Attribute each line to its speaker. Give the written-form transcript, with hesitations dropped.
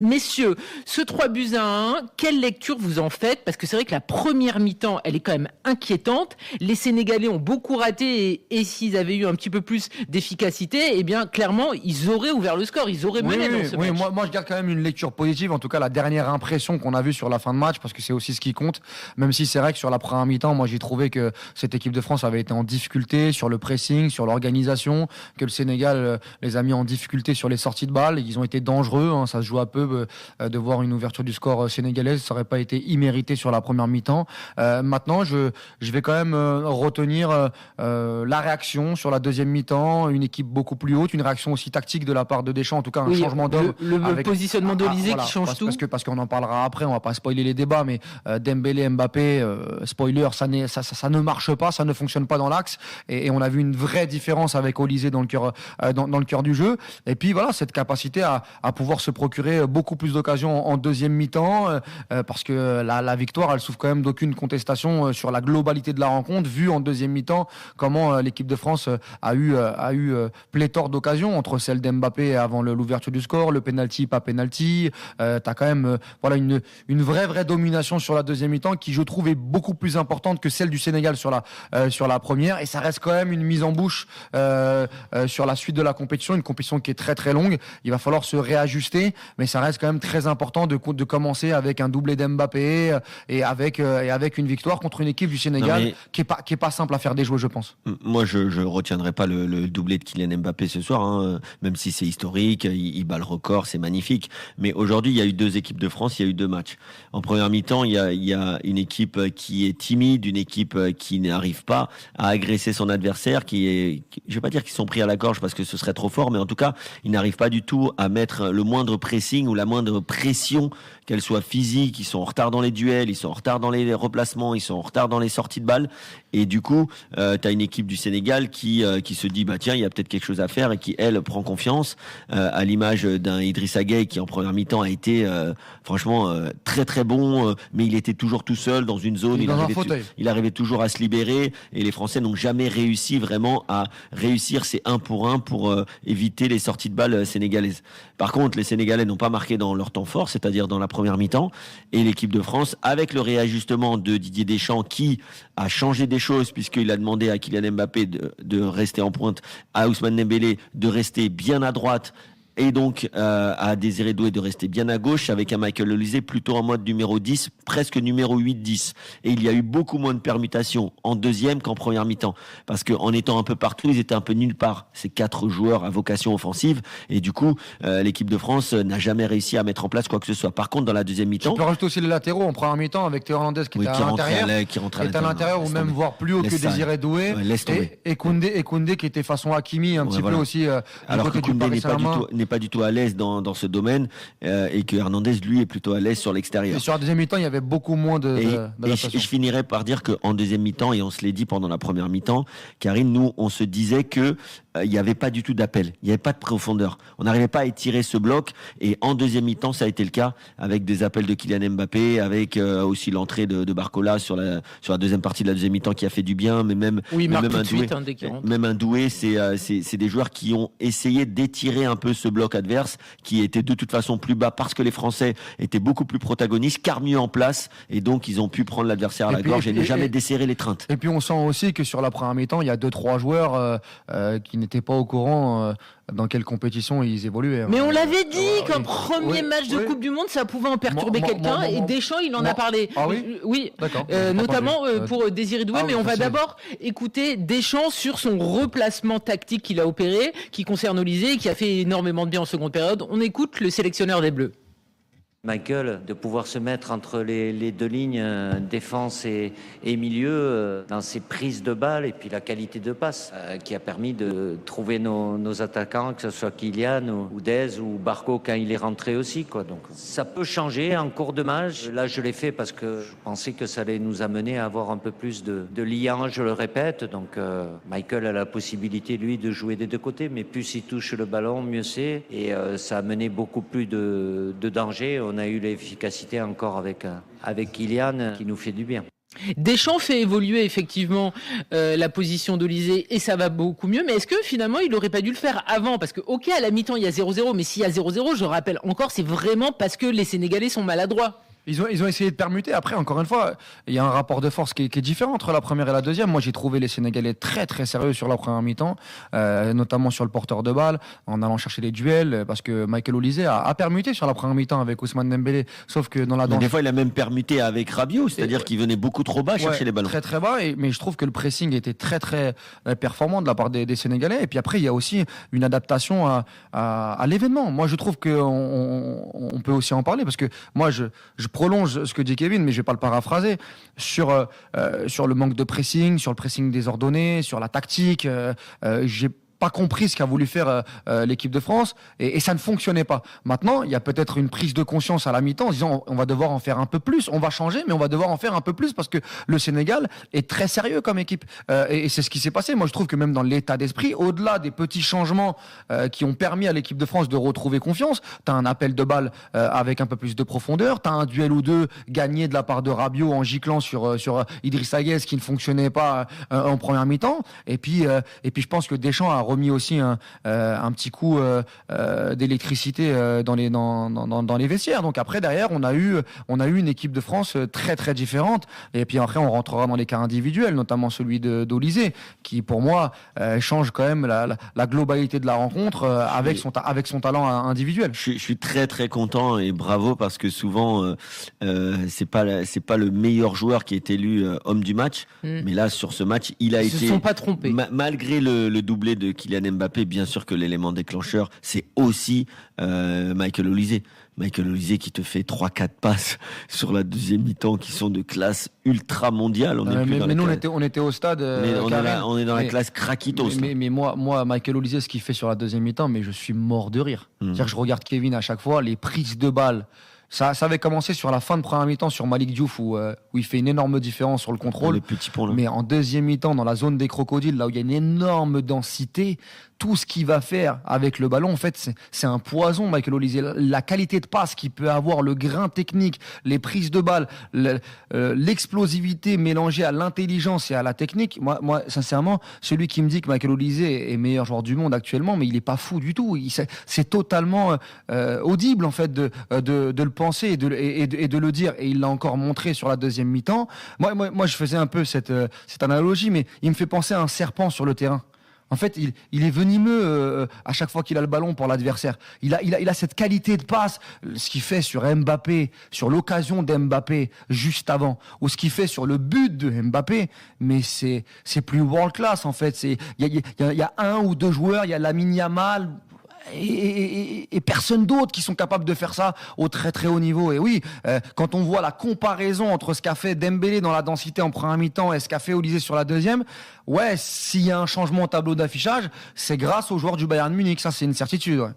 Speaker 1: Messieurs, ce 3-1, quelle lecture vous en faites? Parce que c'est vrai que la première mi-temps, elle est quand même inquiétante. Les Sénégalais ont beaucoup raté et s'ils avaient eu un petit peu plus d'efficacité, eh bien, clairement, ils auraient ouvert le score, ils auraient mené dans ce match.
Speaker 2: Moi, je garde quand même une lecture positive, en tout cas la dernière impression qu'on a vue sur la fin de match, parce que c'est aussi ce qui compte, même si c'est vrai que sur la première mi-temps, moi j'ai trouvé que cette équipe de France avait été en difficulté sur le pressing, sur l'organisation, que le Sénégal les a mis en difficulté sur les sorties de balles, ils ont été dangereux, hein, ça se joue à peu de voir une ouverture du score sénégalaise, ça n'aurait pas été immérité sur la première mi-temps. Maintenant, je vais quand même retenir la réaction sur la deuxième mi-temps, une équipe beaucoup plus haute, une réaction aussi tactique de la part de Deschamps, en tout cas un changement d'homme.
Speaker 1: Le positionnement d'Olysée qui change tout.
Speaker 2: Parce qu'on en parlera après, on va pas spoiler les débats, mais Dembélé, Mbappé, spoiler, ça ne marche pas, ça ne fonctionne pas dans l'axe, et on a vu une vraie différence avec Olysée dans le cœur du jeu. Et puis voilà, cette capacité à pouvoir se procurer beaucoup plus d'occasions en deuxième mi-temps, parce que la victoire, elle souffre quand même d'aucune contestation sur la globalité de la rencontre, vu en deuxième mi-temps comment l'équipe de France a eu pléthore d'occasions, entre celle d'Mbappé avant l'ouverture du score, le penalty, pas penalty. T'as quand même une vraie domination sur la deuxième mi-temps qui, je trouve, est beaucoup plus importante que celle du Sénégal sur la première, et ça reste quand même une mise en bouche sur la suite de la compétition, une compétition qui est très très longue. Il va falloir se réajuster, mais ça reste quand même très important de commencer avec un doublé d'Mbappé et avec une victoire contre une équipe du Sénégal qui est pas simple à faire déjouer, je pense.
Speaker 3: Moi, je retiendrai pas le doublé de Kylian Mbappé ce soir, hein, même si c'est historique, il bat le record, c'est magnifique. Mais aujourd'hui, il y a eu 2 équipes de France, il y a eu 2 matchs. En première mi-temps, il y a une équipe qui est timide, une équipe qui n'arrive pas à agresser son adversaire, je vais pas dire qu'ils sont pris à la gorge parce que ce serait trop fort, mais en tout cas, ils n'arrivent pas du tout à mettre le moindre pressing ou la moindre pression, qu'elle soit physique. Ils sont en retard dans les duels, ils sont en retard dans les replacements, ils sont en retard dans les sorties de balles. Et du coup, t'as une équipe du Sénégal qui se dit tiens, il y a peut-être quelque chose à faire, et qui, elle, prend confiance, à l'image d'un Idrissa Gueye qui en première mi-temps a été franchement très très bon, mais il était toujours tout seul dans une zone, il arrivait toujours à se libérer, et les Français n'ont jamais réussi vraiment à réussir ces 1 pour 1 pour éviter les sorties de balles sénégalaises. Par contre, les Sénégalais n'ont pas marqué dans leur temps fort, c'est-à-dire dans la première mi-temps, et l'équipe de France, avec le réajustement de Didier Deschamps, qui a changé des choses, puisqu'il a demandé à Kylian Mbappé de rester en pointe, à Ousmane Dembélé de rester bien à droite, et donc à Désiré Doué de rester bien à gauche, avec un Michael Olysée plutôt en mode numéro 10, presque numéro 8-10. Et il y a eu beaucoup moins de permutations en deuxième qu'en première mi-temps, parce qu'en étant un peu partout, ils étaient un peu nulle part, ces 4 joueurs à vocation offensive, et du coup l'équipe de France n'a jamais réussi à mettre en place quoi que ce soit. Par contre, dans la deuxième mi-temps,
Speaker 2: tu peux rajouter aussi les latéraux en première mi-temps, avec Théo Hernandez qui était à l'intérieur, ou même voir plus haut que Désiré Doué, et Koundé qui était façon Hakimi un petit peu aussi,
Speaker 3: alors que Koundé n'est pas du tout à l'aise dans ce domaine, et que Hernandez, lui, est plutôt à l'aise sur l'extérieur.
Speaker 2: Et sur la deuxième mi-temps, il y avait beaucoup moins
Speaker 3: et je finirais par dire qu'en deuxième mi-temps, et on se l'est dit pendant la première mi-temps, Karine, nous, on se disait que il n'y avait pas du tout d'appel, il n'y avait pas de profondeur, on n'arrivait pas à étirer ce bloc, et en deuxième mi-temps ça a été le cas, avec des appels de Kylian Mbappé, avec aussi l'entrée de Barcola sur la deuxième partie de la deuxième mi-temps qui a fait du bien, mais même un Doué, c'est des joueurs qui ont essayé d'étirer un peu ce bloc adverse, qui était de toute façon plus bas, parce que les Français étaient beaucoup plus protagonistes, car mieux en place, et donc ils ont pu prendre l'adversaire à la gorge et ne jamais desserrer l'étreinte.
Speaker 2: Et puis on sent aussi que sur la première mi-temps, il y a 2-3 joueurs qui n'étaient pas au courant dans quelle compétition ils évoluaient.
Speaker 1: Mais on l'avait dit qu'un premier match de Coupe du Monde, ça pouvait en perturber quelqu'un, et Deschamps, il en a parlé.
Speaker 2: Ah oui,
Speaker 1: oui,
Speaker 2: d'accord.
Speaker 1: Notamment pour Désiré Doué, mais on va d'abord écouter Deschamps sur son replacement tactique qu'il a opéré, qui concerne Olysée, qui a fait énormément de bien en seconde période. On écoute le sélectionneur des Bleus.
Speaker 4: Michael, de pouvoir se mettre entre les 2 lignes, défense et milieu, dans ses prises de balles, et puis la qualité de passe qui a permis de trouver nos attaquants, que ce soit Kylian ou Dez ou Barco quand il est rentré aussi, quoi. Donc ça peut changer en cours de match. Là, je l'ai fait parce que je pensais que ça allait nous amener à avoir un peu plus de liant, je le répète. Donc Michael a la possibilité, lui, de jouer des 2 côtés, mais plus il touche le ballon, mieux c'est, et ça a mené beaucoup plus de danger. On a eu l'efficacité encore avec Kylian qui nous fait du bien.
Speaker 1: Deschamps fait évoluer effectivement la position d'Olysée et ça va beaucoup mieux. Mais est-ce que finalement il n'aurait pas dû le faire avant? Parce que ok, à la mi-temps il y a 0-0, mais s'il y a 0-0, je rappelle encore, c'est vraiment parce que les Sénégalais sont maladroits.
Speaker 2: Ils ont essayé de permuter. Après, encore une fois, il y a un rapport de force qui est différent entre la première et la deuxième. Moi, j'ai trouvé les Sénégalais très très sérieux sur la première mi-temps, notamment sur le porteur de balle, en allant chercher les duels, parce que Michael Olise a permuté sur la première mi-temps avec Ousmane Dembélé. Sauf que dans la danse,
Speaker 3: Des fois, il a même permuté avec Rabiot, c'est-à-dire qu'il venait beaucoup trop bas chercher les ballons.
Speaker 2: Très très bas, mais je trouve que le pressing était très très performant de la part des Sénégalais. Et puis après, il y a aussi une adaptation à l'événement. Moi, je trouve qu'on peut aussi en parler, parce que moi, je prolonge ce que dit Kevin, mais je vais pas le paraphraser, sur le manque de pressing, sur le pressing désordonné, sur la tactique. J'ai pas compris ce qu'a voulu faire l'équipe de France et ça ne fonctionnait pas. Maintenant, il y a peut-être une prise de conscience à la mi-temps en disant on va devoir en faire un peu plus, on va changer, mais on va devoir en faire un peu plus parce que le Sénégal est très sérieux comme équipe et c'est ce qui s'est passé. Moi, je trouve que même dans l'état d'esprit, au-delà des petits changements qui ont permis à l'équipe de France de retrouver confiance, t'as un appel de balle avec un peu plus de profondeur, t'as un duel ou deux gagné de la part de Rabiot en giclant sur Idrissa Gueye qui ne fonctionnait pas en première mi-temps et puis je pense que Deschamps a remis aussi un petit coup d'électricité dans les vestiaires. Donc après derrière on a eu une équipe de France très très différente et puis après on rentrera dans les cas individuels, notamment celui d'Olysée qui pour moi change quand même la globalité de la rencontre avec son talent individuel.
Speaker 3: Je suis très très content et bravo parce que souvent c'est pas le meilleur joueur qui est élu homme du match, mais là sur ce match il a été,
Speaker 1: se sont pas trompés.
Speaker 3: Malgré le doublé de Kylian Mbappé, bien sûr que l'élément déclencheur, c'est aussi Michael Olise. Michael Olise qui te fait 3-4 passes sur la deuxième mi-temps qui sont de classe ultra mondiale.
Speaker 2: Mais nous, on était au stade.
Speaker 3: On est dans la classe craquitos.
Speaker 2: Mais moi, Michael Olise, ce qu'il fait sur la deuxième mi-temps, mais je suis mort de rire. C'est-à-dire que je regarde Kevin à chaque fois, les prises de balles. Ça avait commencé sur la fin de première mi-temps sur Malik Diouf où il fait une énorme différence sur le contrôle.
Speaker 3: Le petit pont, là.
Speaker 2: Mais en deuxième mi-temps, dans la zone des crocodiles, là où il y a une énorme densité, tout ce qu'il va faire avec le ballon, en fait, c'est un poison, Michael Olise. La qualité de passe qu'il peut avoir, le grain technique, les prises de balles, l'explosivité mélangée à l'intelligence et à la technique. Moi, sincèrement, celui qui me dit que Michael Olise est meilleur joueur du monde actuellement, mais il est pas fou du tout. C'est totalement audible, en fait, de le penser et de le dire. Et il l'a encore montré sur la deuxième mi-temps. Moi, je faisais un peu cette analogie, mais il me fait penser à un serpent sur le terrain. En fait, il est venimeux à chaque fois qu'il a le ballon pour l'adversaire. Il a cette qualité de passe, ce qu'il fait sur Mbappé, sur l'occasion d'Mbappé juste avant, ou ce qu'il fait sur le but de Mbappé. Mais c'est plus world class en fait. Il y a un ou deux joueurs, il y a Lamine Yamal. Et personne d'autre qui sont capables de faire ça au très très haut niveau. Et oui, quand on voit la comparaison entre ce qu'a fait Dembélé dans la densité en première mi-temps et ce qu'a fait Olise sur la deuxième, ouais, s'il y a un changement au tableau d'affichage, c'est grâce aux joueurs du Bayern Munich, ça c'est une certitude. Ouais.